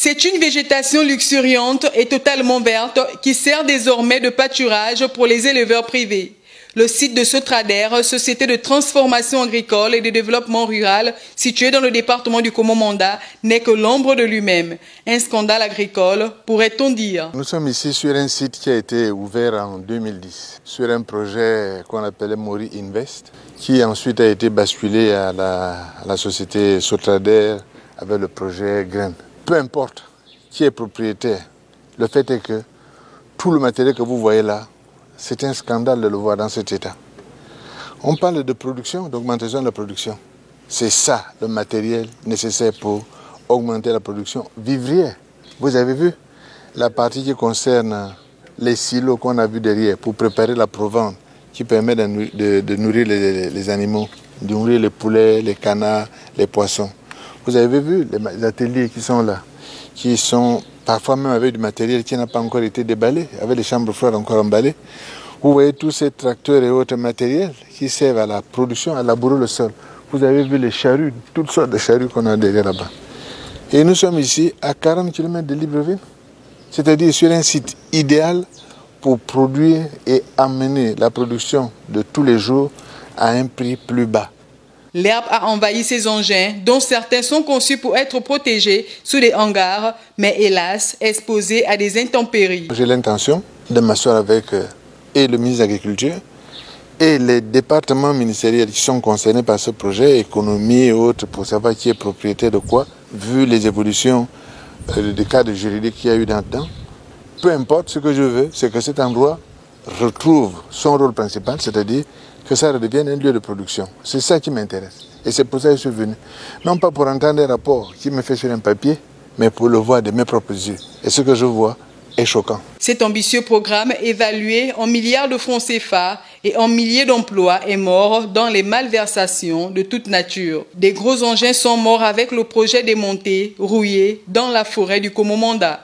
C'est une végétation luxuriante et totalement verte qui sert désormais de pâturage pour les éleveurs privés. Le site de Sotrader, société de transformation agricole et de développement rural situé dans le département du Komomanda, n'est que l'ombre de lui-même. Un scandale agricole, pourrait-on dire. Nous sommes ici sur un site qui a été ouvert en 2010, sur un projet qu'on appelait Mori Invest, qui ensuite a été basculé à la société Sotrader avec le projet Grain. Peu importe qui est propriétaire, le fait est que tout le matériel que vous voyez là, c'est un scandale de le voir dans cet état. On parle de production, d'augmentation de la production. C'est ça le matériel nécessaire pour augmenter la production vivrière. Vous avez vu la partie qui concerne les silos qu'on a vu derrière pour préparer la provende qui permet de nourrir les animaux, de nourrir les poulets, les canards, les poissons. Vous avez vu les ateliers qui sont là, qui sont parfois même avec du matériel qui n'a pas encore été déballé, avec les chambres froides encore emballées. Vous voyez tous ces tracteurs et autres matériels qui servent à la production, à labourer le sol. Vous avez vu les charrues, toutes sortes de charrues qu'on a derrière là-bas. Et nous sommes ici à 40 km de Libreville, c'est-à-dire sur un site idéal pour produire et amener la production de tous les jours à un prix plus bas. L'herbe a envahi ces engins, dont certains sont conçus pour être protégés sous des hangars, mais hélas, exposés à des intempéries. J'ai l'intention de m'asseoir avec et le ministre de l'Agriculture et les départements ministériels qui sont concernés par ce projet, économie et autres, pour savoir qui est propriétaire de quoi, vu les évolutions des cadres juridiques qu'il y a eu là-dedans. Peu importe, ce que je veux, c'est que cet endroit retrouve son rôle principal, c'est-à-dire que ça redevienne un lieu de production. C'est ça qui m'intéresse. Et c'est pour ça que je suis venu. Non pas pour entendre des rapports qui me fait sur un papier, mais pour le voir de mes propres yeux. Et ce que je vois est choquant. Cet ambitieux programme, évalué en milliards de francs CFA et en milliers d'emplois, est mort dans les malversations de toute nature. Des gros engins sont morts avec le projet démonté, rouillé, dans la forêt du Komomanda.